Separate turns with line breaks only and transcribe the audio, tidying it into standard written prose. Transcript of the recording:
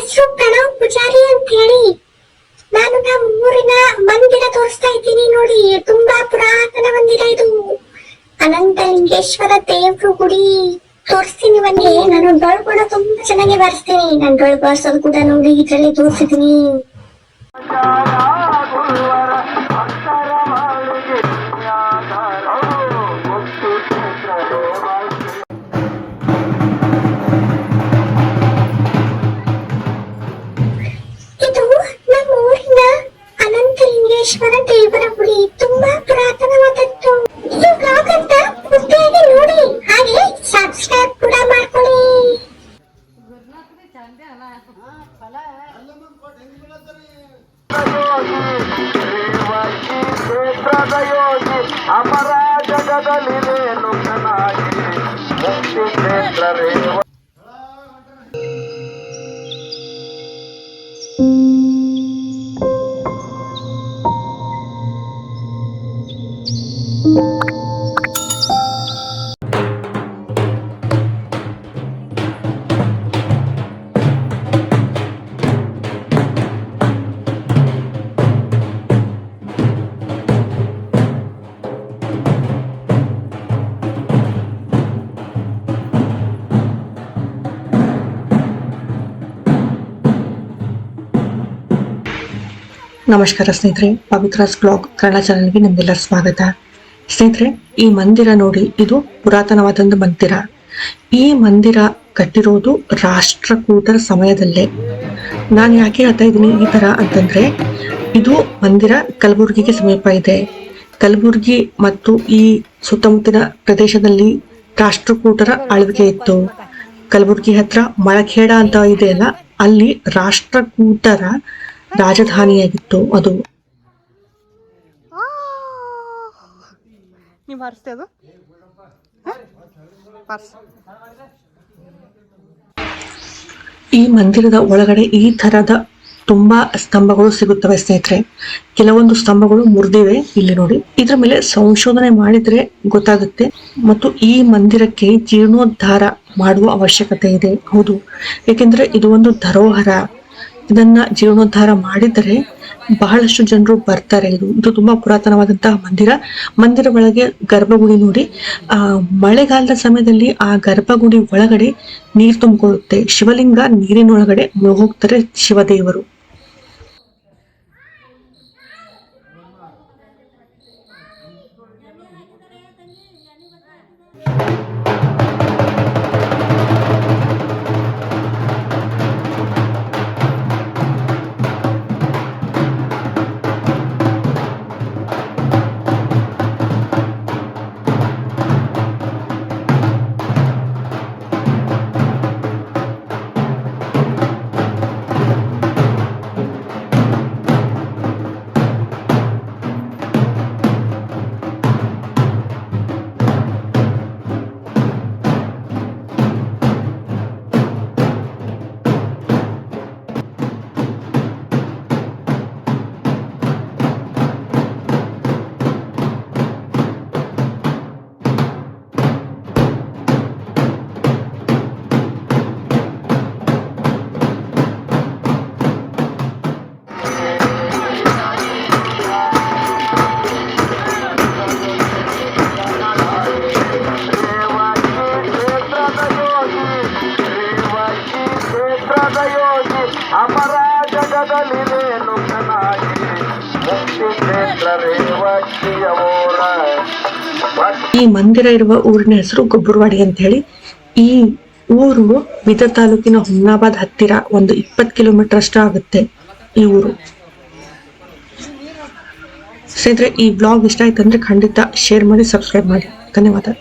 ಹೆಸರು ಪ್ರಣವ್ ಪೂಜಾರಿ ಅಂತ ಹೇಳಿ. ನಾನು ನಮ್ಮ ಊರಿನ ಮಂದಿರ ತೋರಿಸ್ತಾ ಇದ್ದೀನಿ ನೋಡಿ. ತುಂಬಾ ಪುರಾತನ ಮಂದಿರ ಇದು. ಅನಂತಲಿಂಗೇಶ್ವರ ದೇವ್ರ ಗುಡಿ ತೋರಿಸ್ತೀನಿ ಬನ್ನಿ. ನಾನು ಡೊಳ್ಳು ಕೂಡ ತುಂಬಾ ಚೆನ್ನಾಗಿ ಬಾರಿಸ್ತೀನಿ. ನಾನು ಡೊಳ್ಳು ಬಾರಿಸೋದು ಕೂಡ ನೋಡಿ ಇದ್ರಲ್ಲಿ ತೋರಿಸಿದ್ದೀನಿ. ಇದು ನಮ್ಮ ಊರಿನ ಅನಂತಲಿಂಗೇಶ್ವರ ದೇವರ ಗುಡಿ. ತುಂಬಾ ಪುರಾತನವಾದದ್ದು. ಇದು ಬ್ಲಾಗ್ ಅಂತ ಪೂರ್ತಿಯಾಗಿ ನೋಡಿ, ಹಾಗೆ ಸಬ್ಸ್ಕ್ರೈಬ್ ಕೂಡ ಮಾಡ್ಕೊಳ್ಳಿ.
ಅಮರ ಜಗದಲ್ಲಿ ರೇಣುಕನಾಗಿ ಮುಕ್ತಿ ಕ್ಷೇತ್ರ ರೇವ.
ನಮಸ್ಕಾರ ಸ್ನೇಹಿತರೆ, ಪವಿತ್ರಾಸ್ ಬ್ಲಾಗ್ ಕನ್ನಡ ಚಾನೆಲ್ಗೆ ನಿಮ್ಗೆಲ್ಲರ ಸ್ವಾಗತ. ಸ್ನೇಹಿತರೆ, ಈ ಮಂದಿರ ನೋಡಿ, ಇದು ಪುರಾತನವಾದೊಂದು ಮಂದಿರ. ಈ ಮಂದಿರ ಕಟ್ಟಿರೋದು ರಾಷ್ಟ್ರಕೂಟರ ಸಮಯದಲ್ಲೇ. ನಾನು ಯಾಕೆ ಹೇಳ್ತಾ ಇದ್ದೀನಿ ಈ ತರ ಅಂತಂದ್ರೆ, ಇದು ಮಂದಿರ ಕಲಬುರ್ಗಿಗೆ ಸಮೀಪ ಇದೆ. ಕಲಬುರ್ಗಿ ಮತ್ತು ಈ ಸುತ್ತಮುತ್ತಲಿನ ಪ್ರದೇಶದಲ್ಲಿ ರಾಷ್ಟ್ರಕೂಟರ ಆಳ್ವಿಕೆ ಇತ್ತು. ಕಲಬುರ್ಗಿ ಹತ್ರ ಮಳಖೇಡ ಅಂತ ಇದೆಯಲ್ಲ, ಅಲ್ಲಿ ರಾಷ್ಟ್ರಕೂಟರ ರಾಜಧಾನಿಯಾಗಿತ್ತು ಅದು. ಈ ಮಂದಿರದ ಒಳಗಡೆ ಈ ತರದ ತುಂಬಾ ಸ್ತಂಭಗಳು ಸಿಗುತ್ತವೆ ಸ್ನೇಹಿತರೆ. ಕೆಲವೊಂದು ಸ್ತಂಭಗಳು ಮುರಿದಿವೆ, ಇಲ್ಲಿ ನೋಡಿ. ಇದ್ರ ಮೇಲೆ ಸಂಶೋಧನೆ ಮಾಡಿದ್ರೆ ಗೊತ್ತಾಗುತ್ತೆ. ಮತ್ತು ಈ ಮಂದಿರಕ್ಕೆ ಜೀರ್ಣೋದ್ಧಾರ ಮಾಡುವ ಅವಶ್ಯಕತೆ ಇದೆ. ಹೌದು, ಏಕೆಂದ್ರೆ ಇದು ಒಂದು ಧರೋಹರ. ಇದನ್ನ ಜೀರ್ಣೋದ್ಧಾರ ಮಾಡಿದರೆ ಬಹಳಷ್ಟು ಜನರು ಬರ್ತಾರೆ. ಇದು ತುಂಬಾ ಪುರಾತನವಾದಂತಹ ಮಂದಿರ ಒಳಗೆ ಗರ್ಭಗುಡಿ ನೋಡಿ. ಮಳೆಗಾಲದ ಸಮಯದಲ್ಲಿ ಆ ಗರ್ಭಗುಡಿ ಒಳಗಡೆ ನೀರು ತುಂಬಿಕೊಳ್ಳುತ್ತೆ. ಶಿವಲಿಂಗ ನೀರಿನೊಳಗಡೆ ಮುಳುಗೋಗ್ತಾರೆ ಶಿವದೇವರು.
ಅಮರ ಜಗದಲ್ಲಿ ರೇಣುಕನಾಗಿ ಮುಕ್ತಿ ಕ್ಷೇತ್ರ ರೇವತಿಯವರ.
ಈ ಮಂದಿರ ಇರುವ ಊರಿನ ಹೆಸರು ಗೊಬ್ಬರವಾಡಿ ಅಂತ ಹೇಳಿ. ಈ ಊರು ಬೀದರ್ ತಾಲೂಕಿನ ಹುಮ್ನಾಬಾದ್ ಹತ್ತಿರ ಒಂದು 20 ಕಿಲೋಮೀಟರ್ ಅಷ್ಟು ಆಗುತ್ತೆ ಈ ಊರು. ಸ್ನೇಹಿತರೆ, ಈ ಬ್ಲಾಗ್ ಇಷ್ಟ ಆಯ್ತು ಅಂದ್ರೆ ಖಂಡಿತ ಶೇರ್ ಮಾಡಿ, ಸಬ್ಸ್ಕ್ರೈಬ್ ಮಾಡಿ. ಧನ್ಯವಾದ.